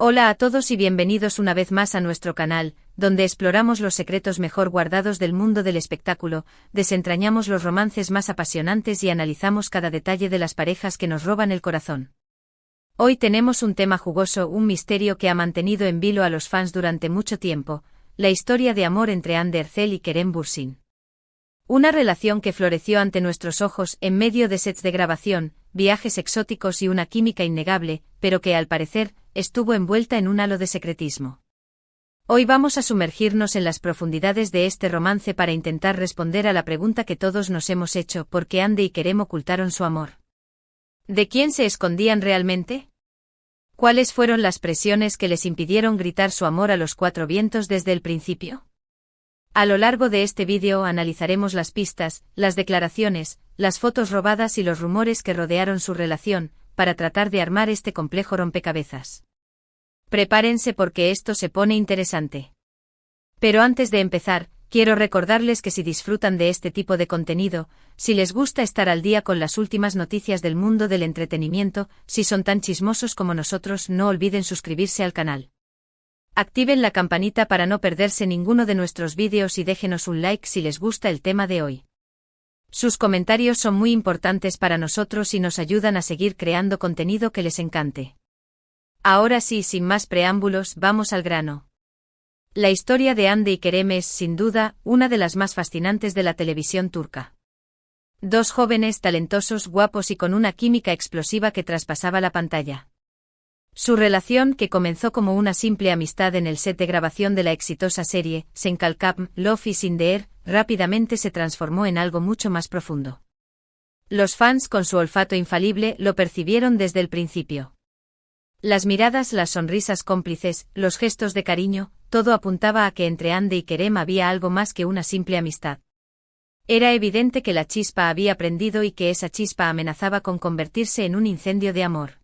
Hola a todos y bienvenidos una vez más a nuestro canal, donde exploramos los secretos mejor guardados del mundo del espectáculo, desentrañamos los romances más apasionantes y analizamos cada detalle de las parejas que nos roban el corazón. Hoy tenemos un tema jugoso, un misterio que ha mantenido en vilo a los fans durante mucho tiempo, la historia de amor entre Anne Derzel y Kerem Bürsin. Una relación que floreció ante nuestros ojos en medio de sets de grabación, viajes exóticos y una química innegable, pero que al parecer, estuvo envuelta en un halo de secretismo. Hoy vamos a sumergirnos en las profundidades de este romance para intentar responder a la pregunta que todos nos hemos hecho: ¿por qué Anne y Kerem ocultaron su amor? ¿De quién se escondían realmente? ¿Cuáles fueron las presiones que les impidieron gritar su amor a los cuatro vientos desde el principio? A lo largo de este vídeo analizaremos las pistas, las declaraciones, las fotos robadas y los rumores que rodearon su relación, para tratar de armar este complejo rompecabezas. Prepárense porque esto se pone interesante. Pero antes de empezar, quiero recordarles que si disfrutan de este tipo de contenido, si les gusta estar al día con las últimas noticias del mundo del entretenimiento, si son tan chismosos como nosotros, no olviden suscribirse al canal. Activen la campanita para no perderse ninguno de nuestros vídeos y déjenos un like si les gusta el tema de hoy. Sus comentarios son muy importantes para nosotros y nos ayudan a seguir creando contenido que les encante. Ahora sí, sin más preámbulos, vamos al grano. La historia de Anne y Kerem es, sin duda, una de las más fascinantes de la televisión turca. Dos jóvenes talentosos, guapos y con una química explosiva que traspasaba la pantalla. Su relación, que comenzó como una simple amistad en el set de grabación de la exitosa serie Sen Kalkam, Love is in the Air, rápidamente se transformó en algo mucho más profundo. Los fans, con su olfato infalible, lo percibieron desde el principio. Las miradas, las sonrisas cómplices, los gestos de cariño, todo apuntaba a que entre Anne y Kerem había algo más que una simple amistad. Era evidente que la chispa había prendido y que esa chispa amenazaba con convertirse en un incendio de amor.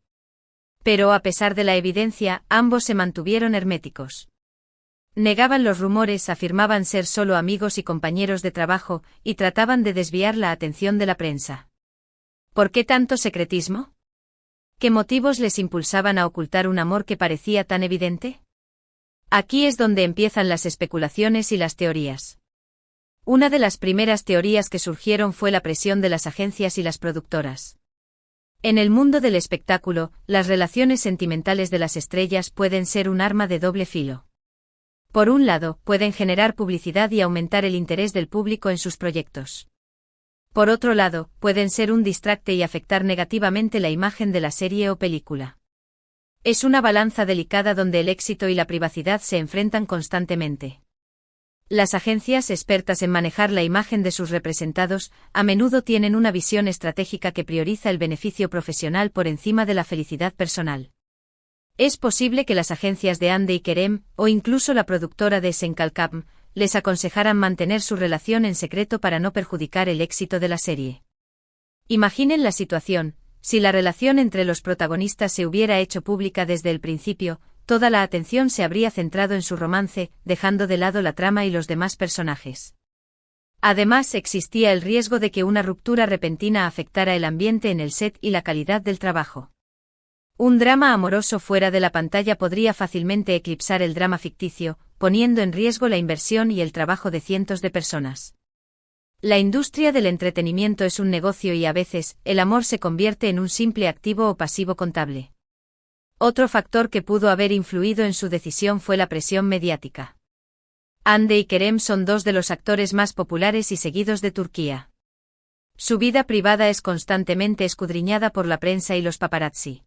Pero a pesar de la evidencia, ambos se mantuvieron herméticos. Negaban los rumores, afirmaban ser solo amigos y compañeros de trabajo, y trataban de desviar la atención de la prensa. ¿Por qué tanto secretismo? ¿Qué motivos les impulsaban a ocultar un amor que parecía tan evidente? Aquí es donde empiezan las especulaciones y las teorías. Una de las primeras teorías que surgieron fue la presión de las agencias y las productoras. En el mundo del espectáculo, las relaciones sentimentales de las estrellas pueden ser un arma de doble filo. Por un lado, pueden generar publicidad y aumentar el interés del público en sus proyectos. Por otro lado, pueden ser un distracte y afectar negativamente la imagen de la serie o película. Es una balanza delicada donde el éxito y la privacidad se enfrentan constantemente. Las agencias, expertas en manejar la imagen de sus representados, a menudo tienen una visión estratégica que prioriza el beneficio profesional por encima de la felicidad personal. Es posible que las agencias de Anne y Kerem, o incluso la productora de Sen Kalkam, les aconsejaran mantener su relación en secreto para no perjudicar el éxito de la serie. Imaginen la situación: si la relación entre los protagonistas se hubiera hecho pública desde el principio, toda la atención se habría centrado en su romance, dejando de lado la trama y los demás personajes. Además, existía el riesgo de que una ruptura repentina afectara el ambiente en el set y la calidad del trabajo. Un drama amoroso fuera de la pantalla podría fácilmente eclipsar el drama ficticio, poniendo en riesgo la inversión y el trabajo de cientos de personas. La industria del entretenimiento es un negocio y a veces, el amor se convierte en un simple activo o pasivo contable. Otro factor que pudo haber influido en su decisión fue la presión mediática. Anne y Kerem son dos de los actores más populares y seguidos de Turquía. Su vida privada es constantemente escudriñada por la prensa y los paparazzi.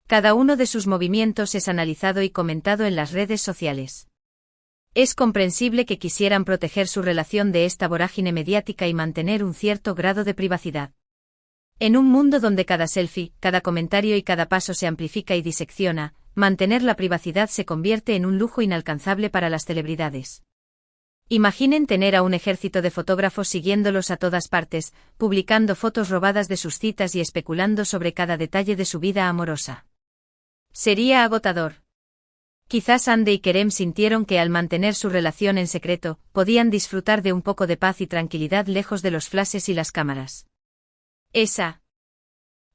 Cada uno de sus movimientos es analizado y comentado en las redes sociales. Es comprensible que quisieran proteger su relación de esta vorágine mediática y mantener un cierto grado de privacidad. En un mundo donde cada selfie, cada comentario y cada paso se amplifica y disecciona, mantener la privacidad se convierte en un lujo inalcanzable para las celebridades. Imaginen tener a un ejército de fotógrafos siguiéndolos a todas partes, publicando fotos robadas de sus citas y especulando sobre cada detalle de su vida amorosa. Sería agotador. Quizás Anne y Kerem sintieron que al mantener su relación en secreto, podían disfrutar de un poco de paz y tranquilidad lejos de los flashes y las cámaras. Esa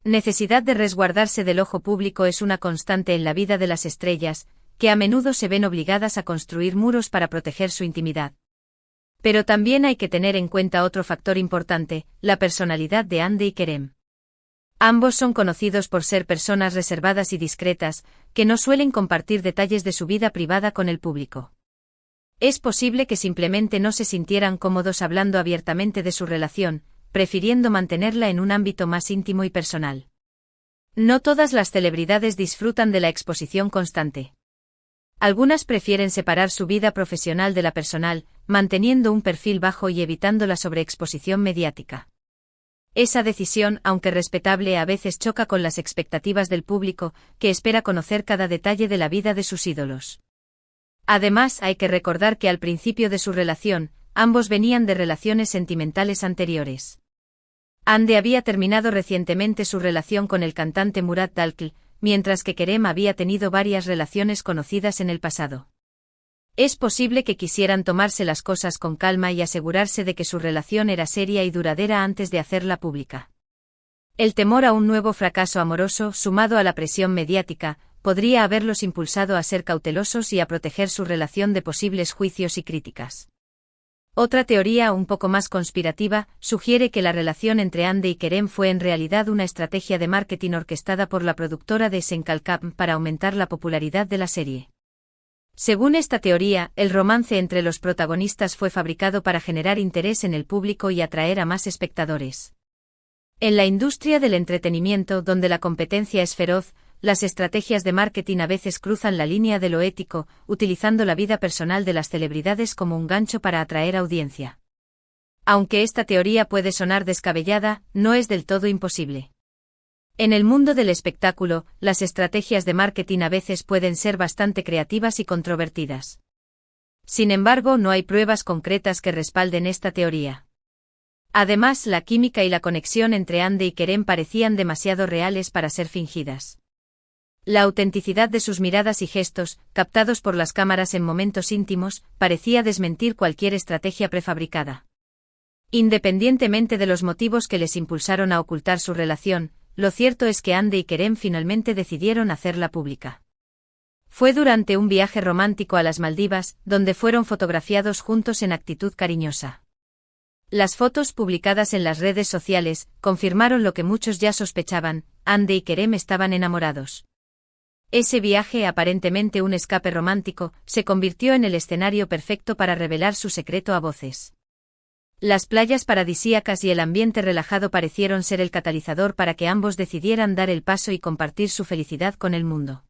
Necesidad de resguardarse del ojo público es una constante en la vida de las estrellas, que a menudo se ven obligadas a construir muros para proteger su intimidad. Pero también hay que tener en cuenta otro factor importante, la personalidad de Hande y Kerem. Ambos son conocidos por ser personas reservadas y discretas, que no suelen compartir detalles de su vida privada con el público. Es posible que simplemente no se sintieran cómodos hablando abiertamente de su relación, prefiriendo mantenerla en un ámbito más íntimo y personal. No todas las celebridades disfrutan de la exposición constante. Algunas prefieren separar su vida profesional de la personal, manteniendo un perfil bajo y evitando la sobreexposición mediática. Esa decisión, aunque respetable, a veces choca con las expectativas del público, que espera conocer cada detalle de la vida de sus ídolos. Además, hay que recordar que al principio de su relación, ambos venían de relaciones sentimentales anteriores. Hande había terminado recientemente su relación con el cantante Murat Dalkl, mientras que Kerem había tenido varias relaciones conocidas en el pasado. Es posible que quisieran tomarse las cosas con calma y asegurarse de que su relación era seria y duradera antes de hacerla pública. El temor a un nuevo fracaso amoroso, sumado a la presión mediática, podría haberlos impulsado a ser cautelosos y a proteger su relación de posibles juicios y críticas. Otra teoría, un poco más conspirativa, sugiere que la relación entre Hande y Kerem fue en realidad una estrategia de marketing orquestada por la productora de Senkalkap para aumentar la popularidad de la serie. Según esta teoría, el romance entre los protagonistas fue fabricado para generar interés en el público y atraer a más espectadores. En la industria del entretenimiento, donde la competencia es feroz, las estrategias de marketing a veces cruzan la línea de lo ético, utilizando la vida personal de las celebridades como un gancho para atraer audiencia. Aunque esta teoría puede sonar descabellada, no es del todo imposible. En el mundo del espectáculo, las estrategias de marketing a veces pueden ser bastante creativas y controvertidas. Sin embargo, no hay pruebas concretas que respalden esta teoría. Además, la química y la conexión entre Hande y Kerem parecían demasiado reales para ser fingidas. La autenticidad de sus miradas y gestos, captados por las cámaras en momentos íntimos, parecía desmentir cualquier estrategia prefabricada. Independientemente de los motivos que les impulsaron a ocultar su relación, lo cierto es que Hande y Kerem finalmente decidieron hacerla pública. Fue durante un viaje romántico a las Maldivas, donde fueron fotografiados juntos en actitud cariñosa. Las fotos publicadas en las redes sociales confirmaron lo que muchos ya sospechaban: Hande y Kerem estaban enamorados. Ese viaje, aparentemente un escape romántico, se convirtió en el escenario perfecto para revelar su secreto a voces. Las playas paradisíacas y el ambiente relajado parecieron ser el catalizador para que ambos decidieran dar el paso y compartir su felicidad con el mundo.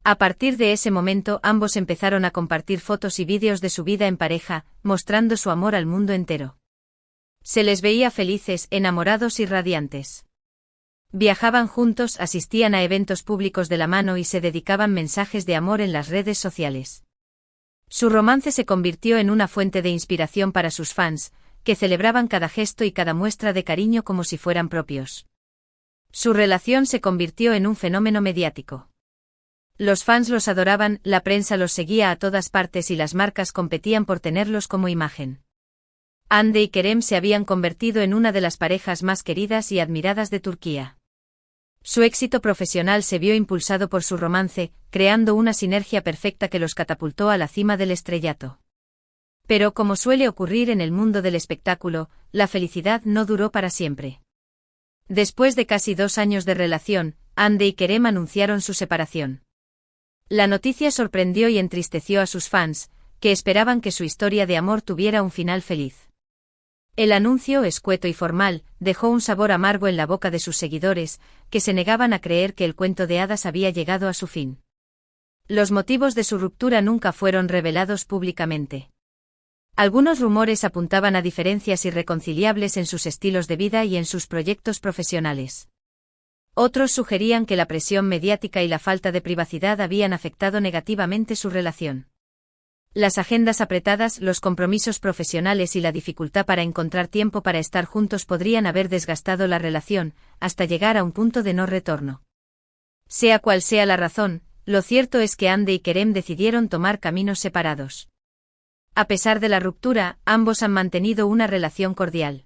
A partir de ese momento, ambos empezaron a compartir fotos y vídeos de su vida en pareja, mostrando su amor al mundo entero. Se les veía felices, enamorados y radiantes. Viajaban juntos, asistían a eventos públicos de la mano y se dedicaban mensajes de amor en las redes sociales. Su romance se convirtió en una fuente de inspiración para sus fans, que celebraban cada gesto y cada muestra de cariño como si fueran propios. Su relación se convirtió en un fenómeno mediático. Los fans los adoraban, la prensa los seguía a todas partes y las marcas competían por tenerlos como imagen. Hande y Kerem se habían convertido en una de las parejas más queridas y admiradas de Turquía. Su éxito profesional se vio impulsado por su romance, creando una sinergia perfecta que los catapultó a la cima del estrellato. Pero como suele ocurrir en el mundo del espectáculo, la felicidad no duró para siempre. Después de casi 2 años de relación, Hande y Kerem anunciaron su separación. La noticia sorprendió y entristeció a sus fans, que esperaban que su historia de amor tuviera un final feliz. El anuncio, escueto y formal, dejó un sabor amargo en la boca de sus seguidores, que se negaban a creer que el cuento de hadas había llegado a su fin. Los motivos de su ruptura nunca fueron revelados públicamente. Algunos rumores apuntaban a diferencias irreconciliables en sus estilos de vida y en sus proyectos profesionales. Otros sugerían que la presión mediática y la falta de privacidad habían afectado negativamente su relación. Las agendas apretadas, los compromisos profesionales y la dificultad para encontrar tiempo para estar juntos podrían haber desgastado la relación, hasta llegar a un punto de no retorno. Sea cual sea la razón, lo cierto es que Hande y Kerem decidieron tomar caminos separados. A pesar de la ruptura, ambos han mantenido una relación cordial.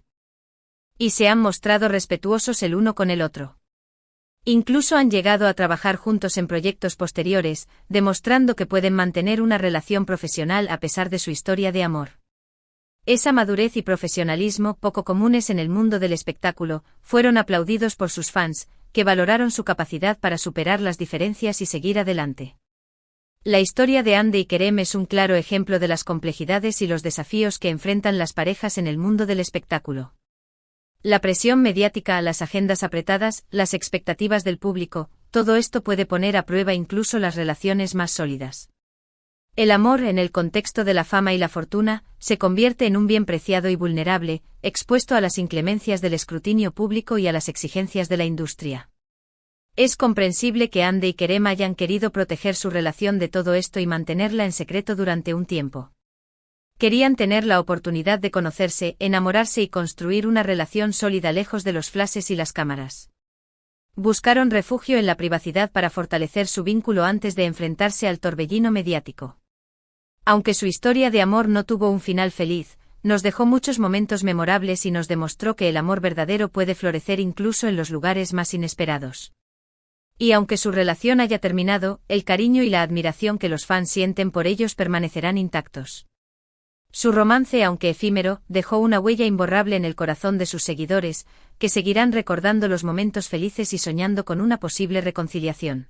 Y se han mostrado respetuosos el uno con el otro. Incluso han llegado a trabajar juntos en proyectos posteriores, demostrando que pueden mantener una relación profesional a pesar de su historia de amor. Esa madurez y profesionalismo, poco comunes en el mundo del espectáculo, fueron aplaudidos por sus fans, que valoraron su capacidad para superar las diferencias y seguir adelante. La historia de Hande y Kerem es un claro ejemplo de las complejidades y los desafíos que enfrentan las parejas en el mundo del espectáculo. La presión mediática, las agendas apretadas, las expectativas del público, todo esto puede poner a prueba incluso las relaciones más sólidas. El amor, en el contexto de la fama y la fortuna, se convierte en un bien preciado y vulnerable, expuesto a las inclemencias del escrutinio público y a las exigencias de la industria. Es comprensible que Hande y Kerem hayan querido proteger su relación de todo esto y mantenerla en secreto durante un tiempo. Querían tener la oportunidad de conocerse, enamorarse y construir una relación sólida lejos de los flashes y las cámaras. Buscaron refugio en la privacidad para fortalecer su vínculo antes de enfrentarse al torbellino mediático. Aunque su historia de amor no tuvo un final feliz, nos dejó muchos momentos memorables y nos demostró que el amor verdadero puede florecer incluso en los lugares más inesperados. Y aunque su relación haya terminado, el cariño y la admiración que los fans sienten por ellos permanecerán intactos. Su romance, aunque efímero, dejó una huella imborrable en el corazón de sus seguidores, que seguirán recordando los momentos felices y soñando con una posible reconciliación.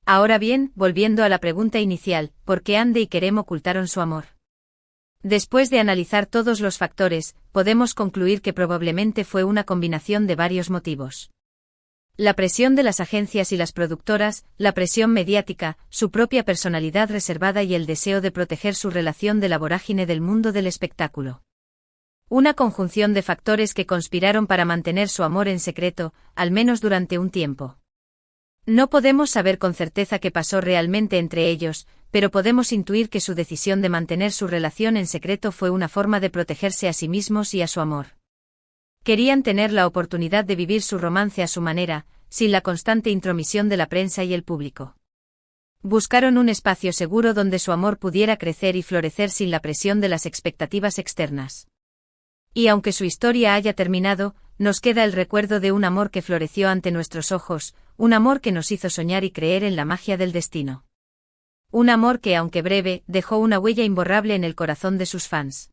Ahora bien, volviendo a la pregunta inicial, ¿por qué Hande y Kerem ocultaron su amor? Después de analizar todos los factores, podemos concluir que probablemente fue una combinación de varios motivos. La presión de las agencias y las productoras, la presión mediática, su propia personalidad reservada y el deseo de proteger su relación de la vorágine del mundo del espectáculo. Una conjunción de factores que conspiraron para mantener su amor en secreto, al menos durante un tiempo. No podemos saber con certeza qué pasó realmente entre ellos, pero podemos intuir que su decisión de mantener su relación en secreto fue una forma de protegerse a sí mismos y a su amor. Querían tener la oportunidad de vivir su romance a su manera, sin la constante intromisión de la prensa y el público. Buscaron un espacio seguro donde su amor pudiera crecer y florecer sin la presión de las expectativas externas. Y aunque su historia haya terminado, nos queda el recuerdo de un amor que floreció ante nuestros ojos, un amor que nos hizo soñar y creer en la magia del destino. Un amor que, aunque breve, dejó una huella imborrable en el corazón de sus fans.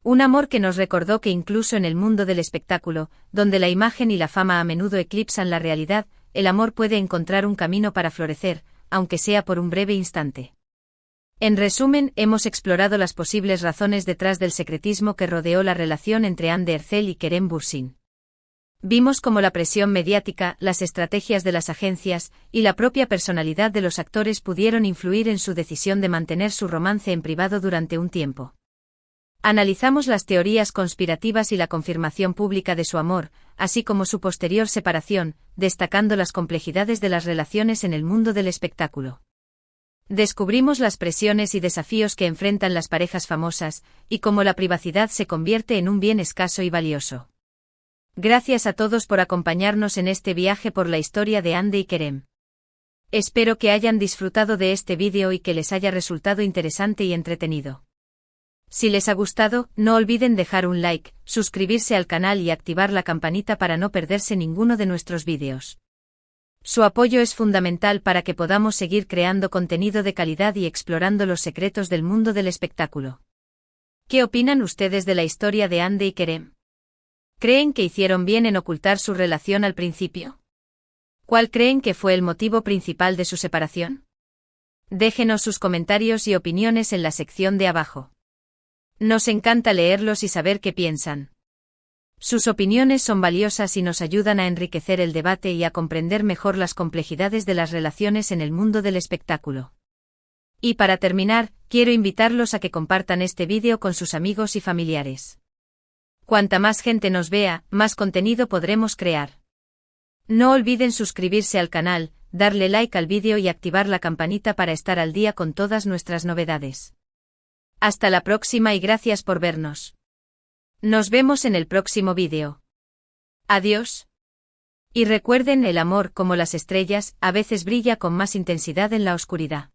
Un amor que nos recordó que incluso en el mundo del espectáculo, donde la imagen y la fama a menudo eclipsan la realidad, el amor puede encontrar un camino para florecer, aunque sea por un breve instante. En resumen, hemos explorado las posibles razones detrás del secretismo que rodeó la relación entre Hande Erçel y Kerem Bürsin. Vimos cómo la presión mediática, las estrategias de las agencias y la propia personalidad de los actores pudieron influir en su decisión de mantener su romance en privado durante un tiempo. Analizamos las teorías conspirativas y la confirmación pública de su amor, así como su posterior separación, destacando las complejidades de las relaciones en el mundo del espectáculo. Descubrimos las presiones y desafíos que enfrentan las parejas famosas, y cómo la privacidad se convierte en un bien escaso y valioso. Gracias a todos por acompañarnos en este viaje por la historia de Hande y Kerem. Espero que hayan disfrutado de este vídeo y que les haya resultado interesante y entretenido. Si les ha gustado, no olviden dejar un like, suscribirse al canal y activar la campanita para no perderse ninguno de nuestros vídeos. Su apoyo es fundamental para que podamos seguir creando contenido de calidad y explorando los secretos del mundo del espectáculo. ¿Qué opinan ustedes de la historia de Hande y Kerem? ¿Creen que hicieron bien en ocultar su relación al principio? ¿Cuál creen que fue el motivo principal de su separación? Déjenos sus comentarios y opiniones en la sección de abajo. Nos encanta leerlos y saber qué piensan. Sus opiniones son valiosas y nos ayudan a enriquecer el debate y a comprender mejor las complejidades de las relaciones en el mundo del espectáculo. Y para terminar, quiero invitarlos a que compartan este vídeo con sus amigos y familiares. Cuanta más gente nos vea, más contenido podremos crear. No olviden suscribirse al canal, darle like al vídeo y activar la campanita para estar al día con todas nuestras novedades. Hasta la próxima y gracias por vernos. Nos vemos en el próximo vídeo. Adiós. Y recuerden, el amor, como las estrellas, a veces brilla con más intensidad en la oscuridad.